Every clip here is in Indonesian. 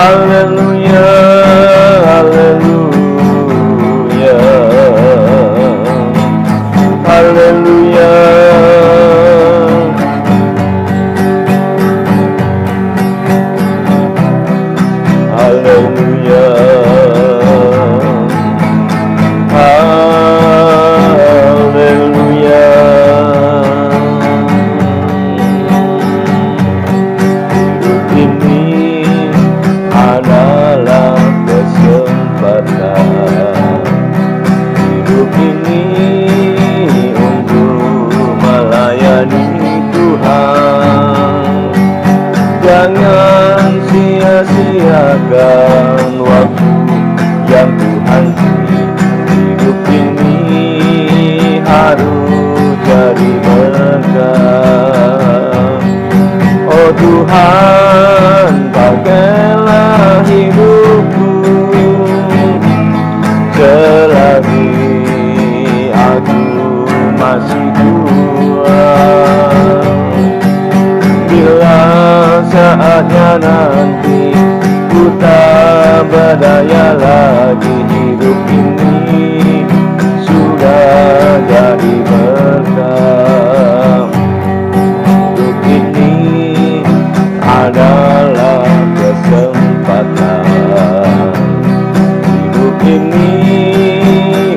Haleluya, haleluya, haleluya. Haleluya, haleluya. Hidup ini adalah kesempatan. Hidup ini untuk melayani Tuhan. Jangan sia-siakan waktu yang Tuhan beri. Hidup ini harus jadi berkah. Oh Tuhan, pakailah hidupku selagi aku masih kuat. Bila saatnya nanti ku tak berdaya lagi, hidup ini sudah jadi berkah. Hidup ini adalah kesempatan. Hidup ini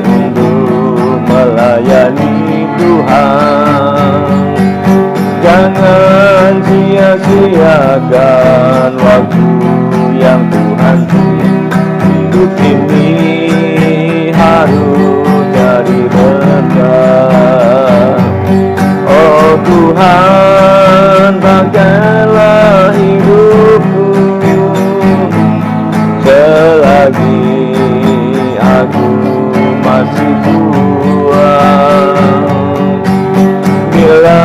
untuk melayani Tuhan. Jangan sia-siakan waktu yang Tuhan beri. Hidup ini harus jadi berkah. Oh Tuhan, pakailah hidupku selagi aku masih kuat. Bila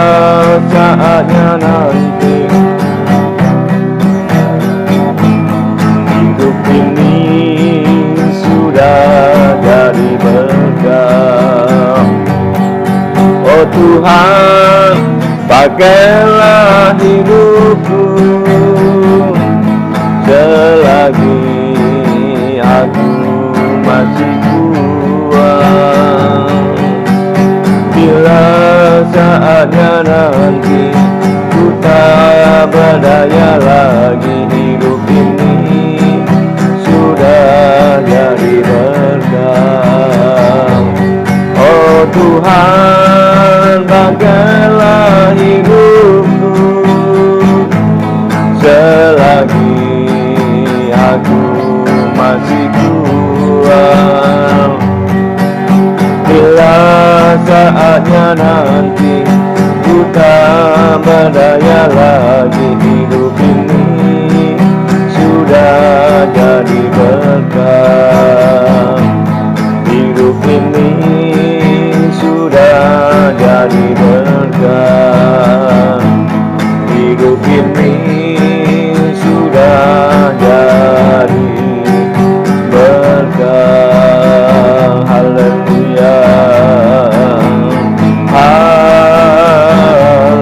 saatnya nanti hidup ini sudah jadi berkah. Oh Tuhan, pakailah hidupku selagi aku masih kuat. Bila saatnya nanti ku tak berdaya lagi, hidup ini sudah jadi berkah. Oh Tuhan, pakailah hidupku selagi aku masih kuat. Bila saatnya nanti ku tak berdaya lagi, hidup ini sudah jadi berkah. Hidup ini sudah jadi berkah. Hidup ini sudah jadi berkah. Haleluya,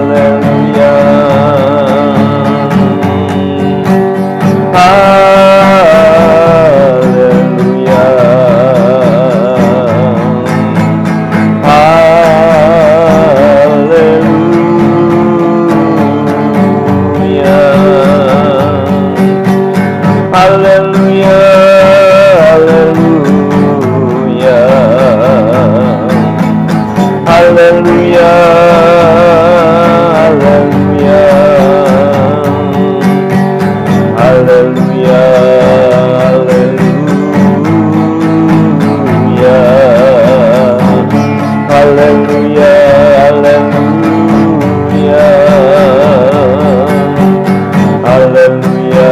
haleluya, haleluya, haleluya, haleluya, haleluya, haleluya, haleluya, haleluya, haleluya, haleluya, haleluya.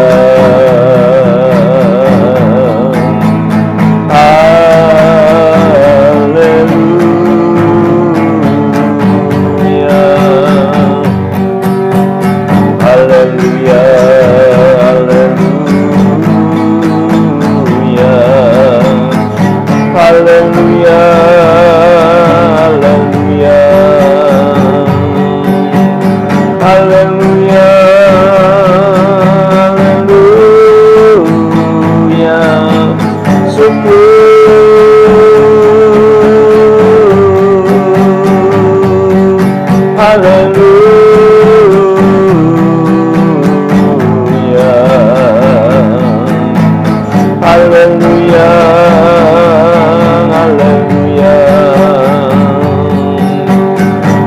haleluya, haleluya,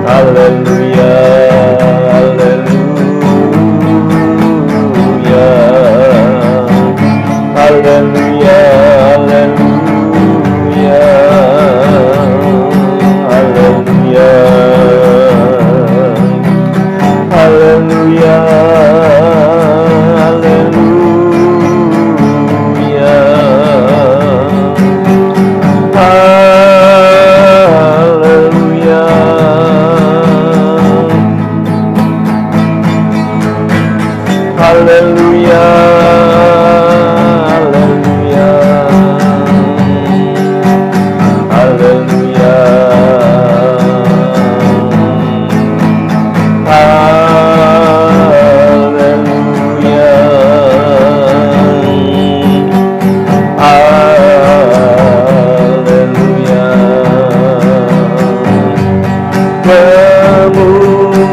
haleluya, haleluya, haleluya, haleluya, haleluya, haleluya, haleluya, haleluya, haleluya,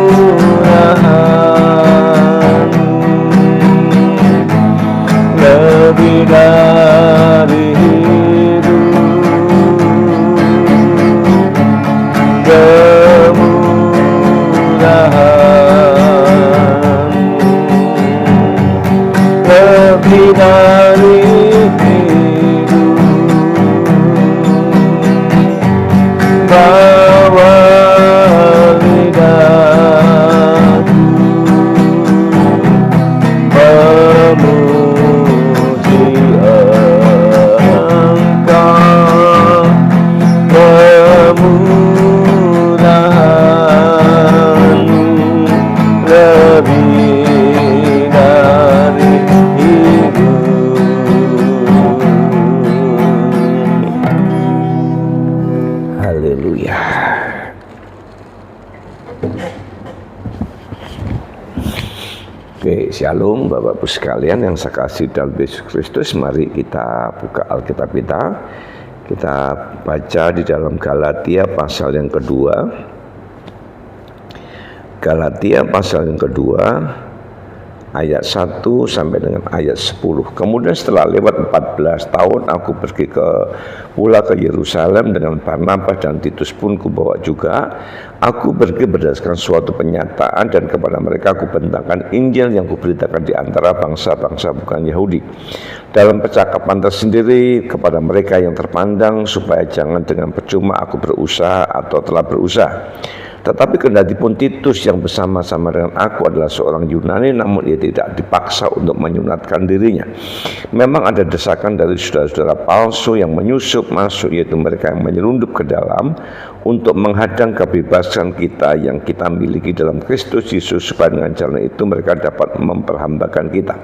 kemurahan lebih dari hidup, kemurahan lebih dari hidup, bawa lidahku memuji Engkau, kemurahan lebih dari hidup. Haleluya. Oke, shalom Bapak Ibu sekalian yang saya kasih dalam Yesus Kristus. Mari kita buka Alkitab kita. Kita baca di dalam Galatia pasal yang kedua. Galatia pasal yang kedua ayat 1 sampai dengan ayat 10. Kemudian setelah lewat 14 tahun aku pergi pula ke Yerusalem dengan Barnabas dan Titus pun kubawa juga. Aku pergi berdasarkan suatu penyataan dan kepada mereka aku bentangkan Injil yang kuberitakan di antara bangsa-bangsa bukan Yahudi. Dalam percakapan tersendiri kepada mereka yang terpandang supaya jangan dengan percuma aku berusaha atau telah berusaha. Tetapi kendatipun Titus yang bersama-sama dengan aku adalah seorang Yunani, namun ia tidak dipaksa untuk menyunatkan dirinya. Memang ada desakan dari saudara-saudara palsu yang menyusup masuk, yaitu mereka yang menyelundup ke dalam untuk menghadang kebebasan kita yang kita miliki dalam Kristus Yesus, supaya dengan jalan itu mereka dapat memperhambakan kita.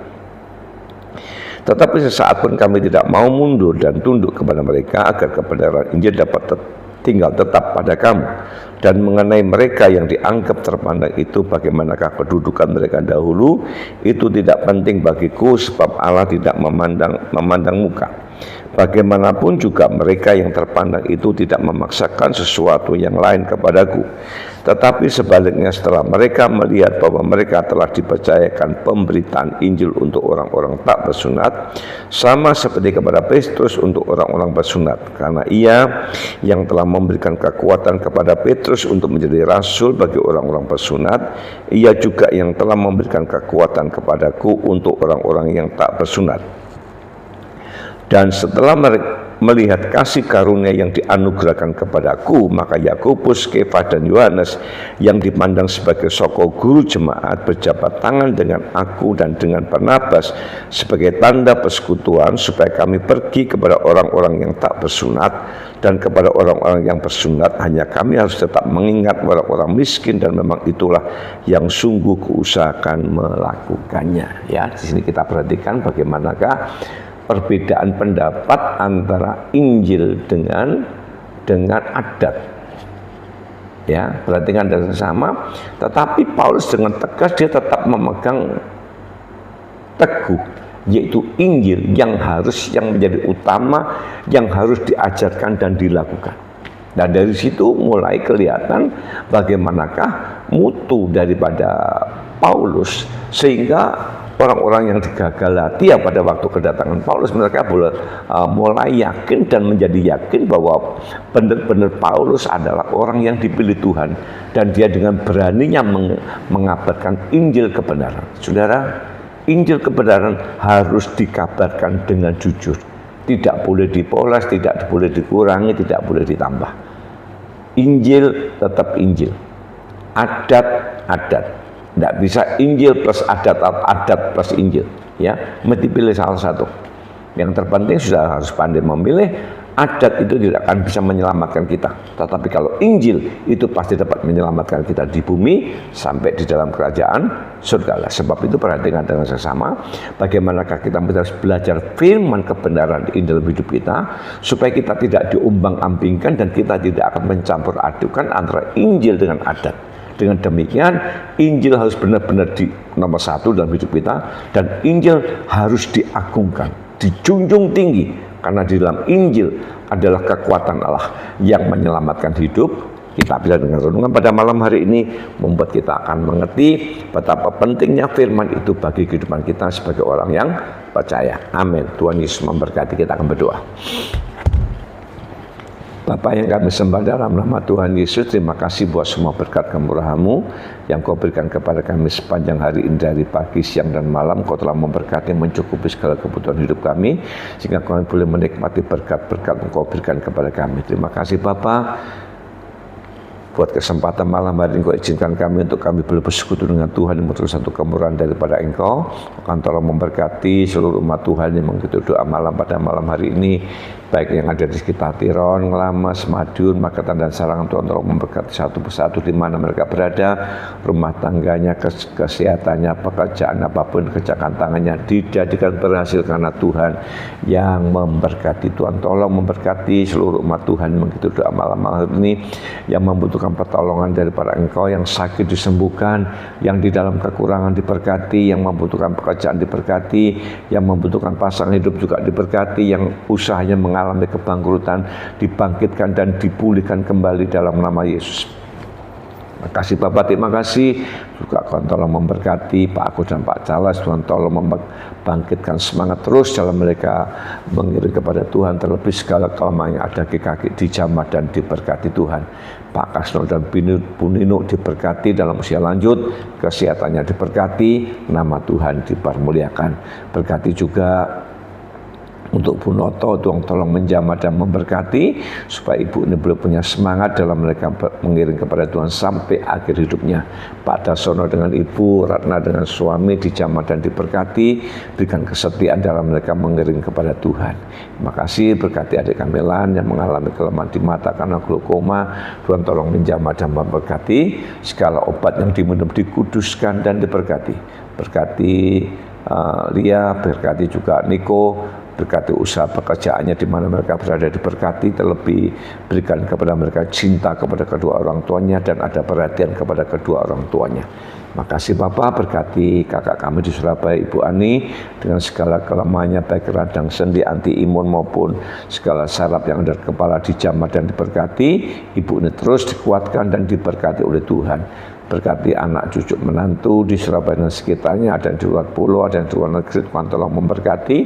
Tetapi sesaat pun kami tidak mau mundur dan tunduk kepada mereka, agar kebenaran Injil dapat tinggal tetap pada kamu. Dan mengenai mereka yang dianggap terpandang itu, bagaimanakah kedudukan mereka dahulu, itu tidak penting bagiku, sebab Allah tidak memandang muka. Bagaimanapun juga mereka yang terpandang itu tidak memaksakan sesuatu yang lain kepadaku. Tetapi sebaliknya setelah mereka melihat bahwa mereka telah dipercayakan pemberitaan Injil untuk orang-orang tak bersunat, sama seperti kepada Petrus untuk orang-orang bersunat, karena ia yang telah memberikan kekuatan kepada Petrus untuk menjadi rasul bagi orang-orang bersunat, ia juga yang telah memberikan kekuatan kepadaku untuk orang-orang yang tak bersunat. Dan setelah melihat kasih karunia yang dianugerahkan kepadaku, maka Yakobus, Kefa dan Yohanes yang dipandang sebagai soko guru jemaat berjabat tangan dengan aku dan dengan Barnabas sebagai tanda persekutuan, supaya kami pergi kepada orang-orang yang tak bersunat, dan kepada orang-orang yang bersunat hanya kami harus tetap mengingat orang-orang miskin, dan memang itulah yang sungguh kuusahakan melakukannya. Ya, di sini kita perhatikan bagaimanakah perbedaan pendapat antara Injil dengan adat. Ya, perhatikan dan sama. Tetapi Paulus dengan tegas dia tetap memegang teguh, yaitu Injil yang menjadi utama, yang harus diajarkan dan dilakukan. Dan dari situ mulai kelihatan bagaimanakah mutu daripada Paulus, sehingga orang-orang yang di Galatia pada waktu kedatangan Paulus, mereka mulai yakin dan menjadi yakin bahwa benar-benar Paulus adalah orang yang dipilih Tuhan, dan dia dengan beraninya mengabarkan Injil kebenaran. Saudara, Injil kebenaran harus dikabarkan dengan jujur, tidak boleh dipoles, tidak boleh dikurangi, tidak boleh ditambah. Injil tetap Injil, adat. Tidak bisa Injil plus adat atau adat plus Injil, ya, mesti pilih salah satu. Yang terpenting sudah harus pandai memilih. Adat itu tidak akan bisa menyelamatkan kita, tetapi kalau Injil itu pasti dapat menyelamatkan kita di bumi sampai di dalam kerajaan surga. Sebab itu perhatikan dengan sesama bagaimanakah kita harus belajar firman kebenaran di dalam hidup kita, supaya kita tidak diumbang-ambingkan dan kita tidak akan mencampur adukan antara Injil dengan adat. Dengan demikian, Injil harus benar-benar di nomor satu dalam hidup kita, dan Injil harus diagungkan, dijunjung tinggi, karena di dalam Injil adalah kekuatan Allah yang menyelamatkan hidup kita. Bila dengan renungan pada malam hari ini membuat kita akan mengerti betapa pentingnya firman itu bagi kehidupan kita sebagai orang yang percaya. Amin. Tuhan Yesus memberkati. Kita akan berdoa. Bapa yang kami sembah dalam nama Tuhan Yesus, terima kasih buat semua berkat kemurahan-Mu yang Kau berikan kepada kami sepanjang hari ini, dari pagi, siang, dan malam. Kau telah memberkati, mencukupi segala kebutuhan hidup kami, sehingga kami boleh menikmati berkat-berkat yang Kau berikan kepada kami. Terima kasih Bapa buat kesempatan malam hari ini. Kau izinkan kami untuk kami boleh bersekutu dengan Tuhan yang menerus satu kemurahan daripada Engkau. Akan tolong memberkati seluruh umat Tuhan yang mengikuti doa malam pada malam hari ini, baik yang ada di sekitar Tiron, Ngelamas, Madiun, Magetan, dan Sarangan. Tuhan tolong memberkati satu persatu di mana mereka berada, rumah tangganya, kesehatannya, pekerjaan apapun, kerjakan tangannya dijadikan berhasil karena Tuhan yang memberkati. Tuhan tolong memberkati seluruh umat Tuhan yang mengikuti doa malam hari ini, yang membutuhkan pertolongan daripada Engkau, yang sakit disembuhkan, yang di dalam kekurangan diberkati, yang membutuhkan pekerjaan diberkati, yang membutuhkan pasangan hidup juga diberkati, yang usahanya mengalami kebangkrutan dibangkitkan dan dipulihkan kembali dalam nama Yesus. Terima kasih Bapak, terima kasih juga Tuhan tolong memberkati Pak Agus dan Pak Charles. Tuhan tolong membangkitkan semangat terus dalam mereka mengiring kepada Tuhan, terlebih segala kelemahan yang ada di kaki dijamah dan diberkati Tuhan. Pak Kasno dan Punino diberkati dalam usia lanjut, kesehatannya diberkati, nama Tuhan dipermuliakan. Berkati juga untuk Bu Noto, Tuhan tolong menjamah dan memberkati, supaya ibu ini boleh punya semangat dalam mereka mengiring kepada Tuhan sampai akhir hidupnya. Pak Dasono dengan Ibu Ratna dengan suami dijamah dan diberkati, berikan kesetiaan dalam mereka mengiring kepada Tuhan. Terima kasih. Berkati adik Kamelan yang mengalami kelemahan di mata karena glaukoma, Tuhan tolong menjamah dan memberkati. Segala obat yang diminum dikuduskan dan diberkati. Berkati Lia, berkati juga Niko, berkati usaha pekerjaannya di mana mereka berada diberkati, terlebih berikan kepada mereka cinta kepada kedua orang tuanya dan ada perhatian kepada kedua orang tuanya. Makasih Bapak, berkati kakak kami di Surabaya, Ibu Ani, dengan segala kelemahannya baik radang sendi, anti imun maupun segala saraf yang ada di kepala dijamah dan diberkati. Ibu ini terus dikuatkan dan diberkati oleh Tuhan. Berkati anak cucu menantu di Surabaya dan sekitarnya, ada di luar pulau, ada di luar negeri. Tuhan tolong memberkati.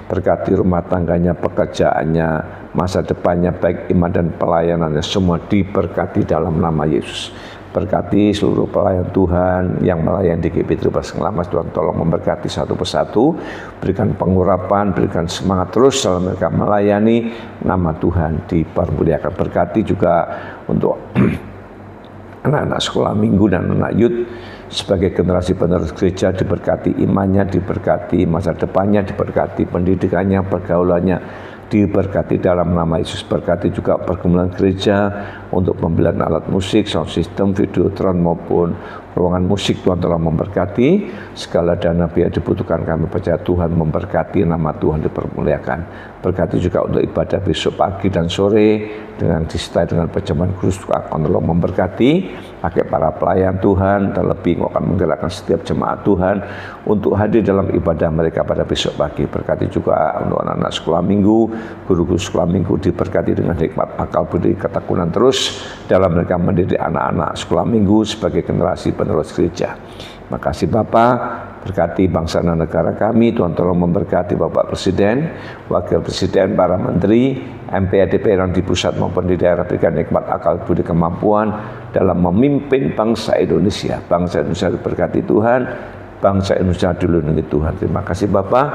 Berkati rumah tangganya, pekerjaannya, masa depannya, baik iman dan pelayanannya, semua diberkati dalam nama Yesus. Berkati seluruh pelayan Tuhan yang melayani di GP Tribas Ngelamas. Tuhan tolong memberkati satu persatu, berikan pengurapan, berikan semangat terus dalam mereka melayani, nama Tuhan dipermuliakan. Berkati juga untuk anak-anak sekolah minggu dan anak youth sebagai generasi penerus gereja, diberkati imannya, diberkati masa depannya, diberkati pendidikannya, pergaulannya, diberkati dalam nama Yesus. Berkati juga pergumulan gereja untuk pembelian alat musik, sound system, videotron maupun ruangan musik. Tuhan telah memberkati. Segala dana biaya dibutuhkan, kami percaya Tuhan memberkati, nama Tuhan dipermuliakan. Berkati juga untuk ibadah besok pagi dan sore dengan disertai dengan perjamuan kudus. Tuhan telah memberkati, pakai para pelayan Tuhan, terlebih akan menggerakkan setiap jemaat Tuhan untuk hadir dalam ibadah mereka pada besok pagi. Berkati juga untuk anak-anak sekolah minggu, guru-guru sekolah minggu diberkati dengan hikmat akal budi ketekunan terus dalam mereka mendidik anak-anak sekolah minggu sebagai generasi penerus gereja. Makasih Bapak, Berkati bangsa dan negara kami, Tuhan tolong memberkati Bapak Presiden, Wakil Presiden, para Menteri, MPR, DPR di pusat maupun di daerah, berikan nikmat akal budi kemampuan dalam memimpin bangsa Indonesia. Bangsa Indonesia diberkati Tuhan, bangsa Indonesia dilindungi Tuhan. Terima kasih Bapak.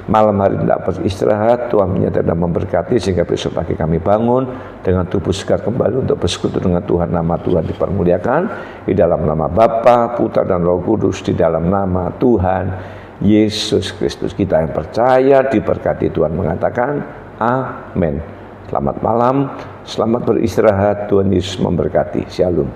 Malam hari tidak beristirahat, Tuhan menyertai dan memberkati sehingga besok pagi kami bangun dengan tubuh segar kembali untuk bersekutu dengan Tuhan. Nama Tuhan dipermuliakan di dalam nama Bapa, Putra dan Roh Kudus, di dalam nama Tuhan Yesus Kristus. Kita yang percaya diberkati, Tuhan mengatakan amin. Selamat malam, selamat beristirahat, Tuhan Yesus memberkati. Shalom.